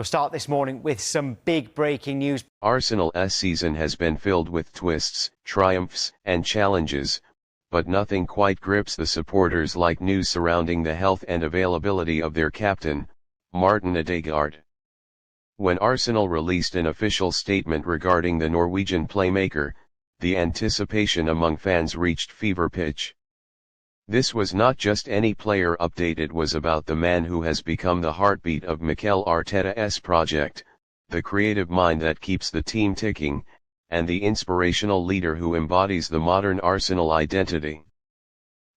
We'll start this morning with some big breaking news. Arsenal's season has been filled with twists, triumphs, and challenges, but nothing quite grips the supporters like news surrounding the health and availability of their captain, Martin Ødegaard. When Arsenal released an official statement regarding the Norwegian playmaker, the anticipation among fans reached fever pitch. This was not just any player update, it was about the man who has become the heartbeat of Mikel Arteta's project, the creative mind that keeps the team ticking, and the inspirational leader who embodies the modern Arsenal identity.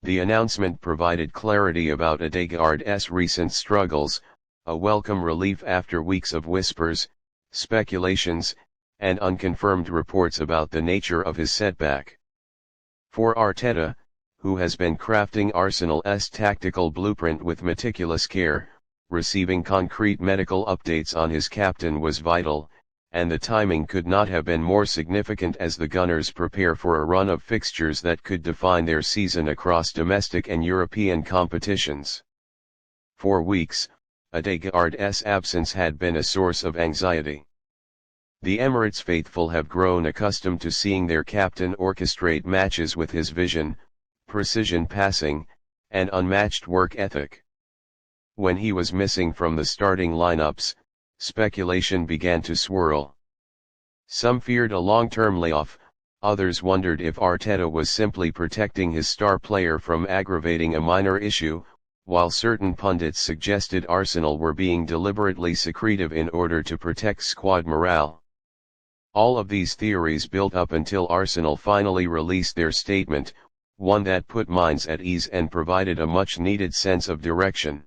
The announcement provided clarity about Ødegaard's recent struggles, a welcome relief after weeks of whispers, speculations, and unconfirmed reports about the nature of his setback. For Arteta, who has been crafting Arsenal's tactical blueprint with meticulous care, receiving concrete medical updates on his captain was vital, and the timing could not have been more significant as the Gunners prepare for a run of fixtures that could define their season across domestic and European competitions. For weeks, Ødegaard's absence had been a source of anxiety. The Emirates faithful have grown accustomed to seeing their captain orchestrate matches with his vision, precision passing, and unmatched work ethic. When he was missing from the starting lineups, speculation began to swirl. Some feared a long-term layoff, others wondered if Arteta was simply protecting his star player from aggravating a minor issue, while certain pundits suggested Arsenal were being deliberately secretive in order to protect squad morale. All of these theories built up until Arsenal finally released their statement, one that put minds at ease and provided a much-needed sense of direction.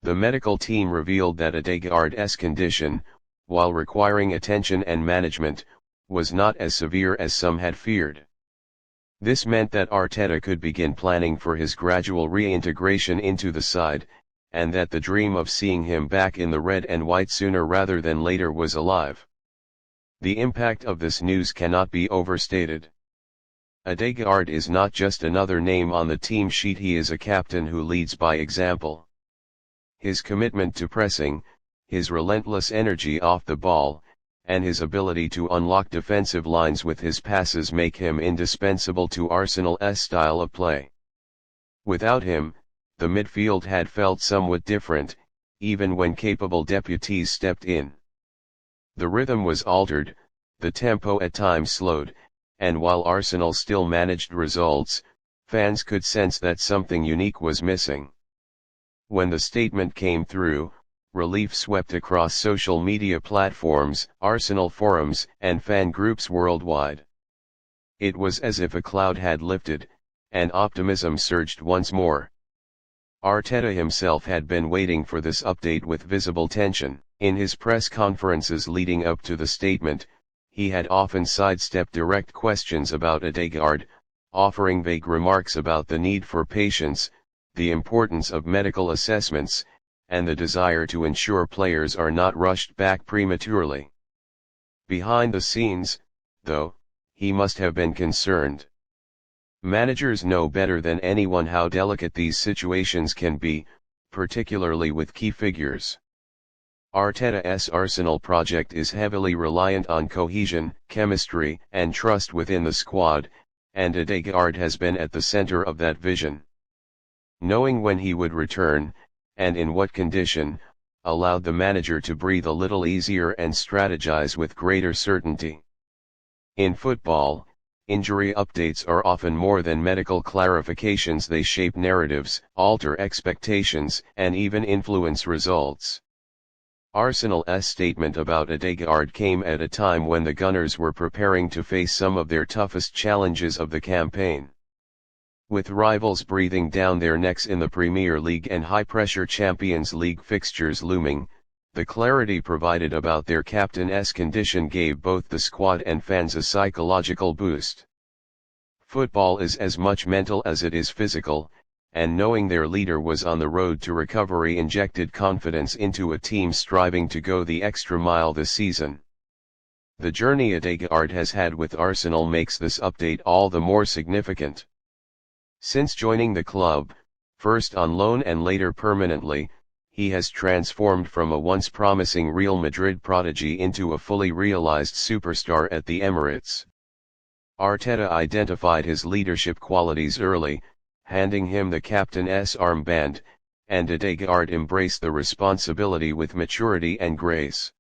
The medical team revealed that Ødegaard's condition, while requiring attention and management, was not as severe as some had feared. This meant that Arteta could begin planning for his gradual reintegration into the side, and that the dream of seeing him back in the red and white sooner rather than later was alive. The impact of this news cannot be overstated. Ødegaard is not just another name on the team sheet, he is a captain who leads by example. His commitment to pressing, his relentless energy off the ball, and his ability to unlock defensive lines with his passes make him indispensable to Arsenal's style of play. Without him, the midfield had felt somewhat different, even when capable deputies stepped in. The rhythm was altered, the tempo at times slowed, and while Arsenal still managed results, fans could sense that something unique was missing. When the statement came through, relief swept across social media platforms, Arsenal forums, and fan groups worldwide. It was as if a cloud had lifted, and optimism surged once more. Arteta himself had been waiting for this update with visible tension. In his press conferences leading up to the statement, he had often sidestepped direct questions about Ødegaard, offering vague remarks about the need for patience, the importance of medical assessments, and the desire to ensure players are not rushed back prematurely. Behind the scenes, though, he must have been concerned. Managers know better than anyone how delicate these situations can be, particularly with key figures. Arteta's Arsenal project is heavily reliant on cohesion, chemistry, and trust within the squad, and Ødegaard has been at the center of that vision. Knowing when he would return, and in what condition, allowed the manager to breathe a little easier and strategize with greater certainty. In football, injury updates are often more than medical clarifications, they shape narratives, alter expectations, and even influence results. Arsenal's statement about Ødegaard came at a time when the Gunners were preparing to face some of their toughest challenges of the campaign. With rivals breathing down their necks in the Premier League and high-pressure Champions League fixtures looming, the clarity provided about their captain's condition gave both the squad and fans a psychological boost. Football is as much mental as it is physical, and knowing their leader was on the road to recovery injected confidence into a team striving to go the extra mile this season. The journey Ødegaard has had with Arsenal makes this update all the more significant. Since joining the club, first on loan and later permanently, he has transformed from a once promising Real Madrid prodigy into a fully realized superstar at the Emirates. Arteta identified his leadership qualities early, handing him the captain's armband, and Ødegaard embraced the responsibility with maturity and grace.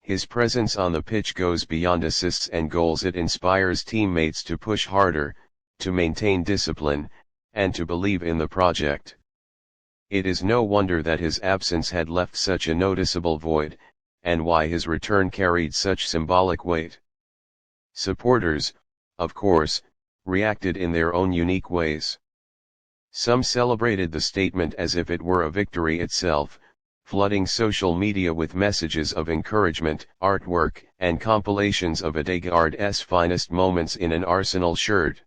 His presence on the pitch goes beyond assists and goals. It inspires teammates to push harder, to maintain discipline, and to believe in the project. It is no wonder that his absence had left such a noticeable void, and why his return carried such symbolic weight. Supporters, of course, reacted in their own unique ways. Some celebrated the statement as if it were a victory itself, flooding social media with messages of encouragement, artwork, and compilations of Ødegaard's finest moments in an Arsenal shirt.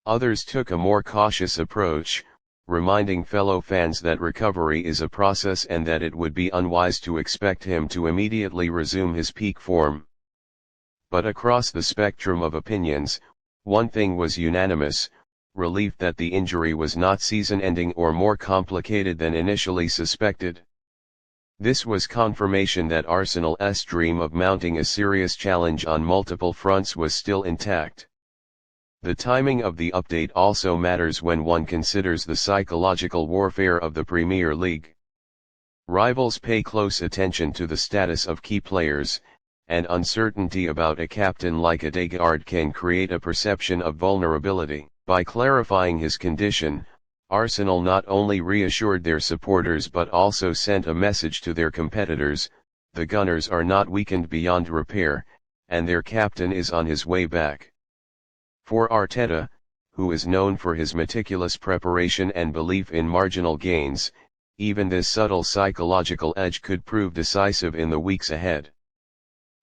Others took a more cautious approach, reminding fellow fans that recovery is a process and that it would be unwise to expect him to immediately resume his peak form. But across the spectrum of opinions, one thing was unanimous: relief that the injury was not season-ending or more complicated than initially suspected. This was confirmation that Arsenal's dream of mounting a serious challenge on multiple fronts was still intact. The timing of the update also matters when one considers the psychological warfare of the Premier League. Rivals pay close attention to the status of key players, and uncertainty about a captain like Ødegaard can create a perception of vulnerability. By clarifying his condition, Arsenal not only reassured their supporters but also sent a message to their competitors: the Gunners are not weakened beyond repair, and their captain is on his way back. For Arteta, who is known for his meticulous preparation and belief in marginal gains, even this subtle psychological edge could prove decisive in the weeks ahead.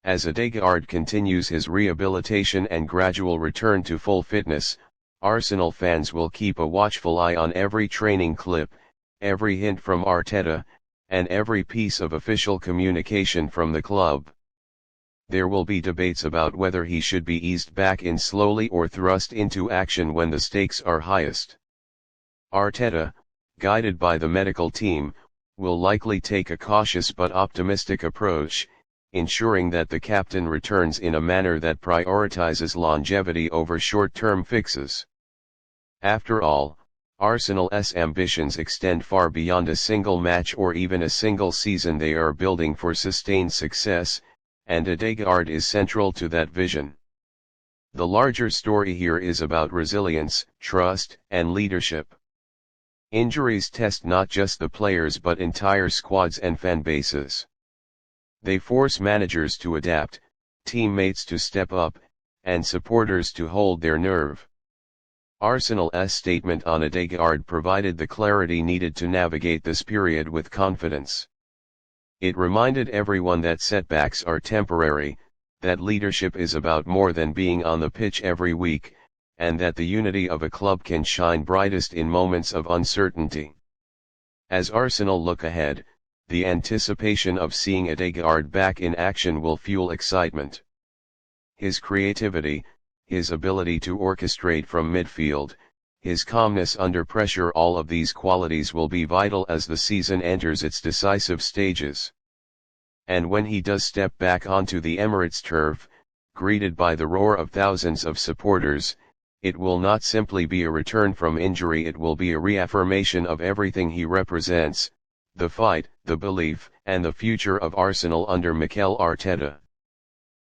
As Ødegaard continues his rehabilitation and gradual return to full fitness, Arsenal fans will keep a watchful eye on every training clip, every hint from Arteta, and every piece of official communication from the club. There will be debates about whether he should be eased back in slowly or thrust into action when the stakes are highest. Arteta, guided by the medical team, will likely take a cautious but optimistic approach, ensuring that the captain returns in a manner that prioritizes longevity over short-term fixes. After all, Arsenal's ambitions extend far beyond a single match or even a single season. They are building for sustained success, and Ødegaard is central to that vision. The larger story here is about resilience, trust, and leadership. Injuries test not just the players but entire squads and fan bases. They force managers to adapt, teammates to step up, and supporters to hold their nerve. Arsenal's statement on Ødegaard provided the clarity needed to navigate this period with confidence. It reminded everyone that setbacks are temporary, that leadership is about more than being on the pitch every week, and that the unity of a club can shine brightest in moments of uncertainty. As Arsenal look ahead, the anticipation of seeing Ødegaard back in action will fuel excitement. His creativity, his ability to orchestrate from midfield, his calmness under pressure, all of these qualities will be vital as the season enters its decisive stages. And when he does step back onto the Emirates turf, greeted by the roar of thousands of supporters, it will not simply be a return from injury, it will be a reaffirmation of everything he represents: the fight, the belief, and the future of Arsenal under Mikel Arteta.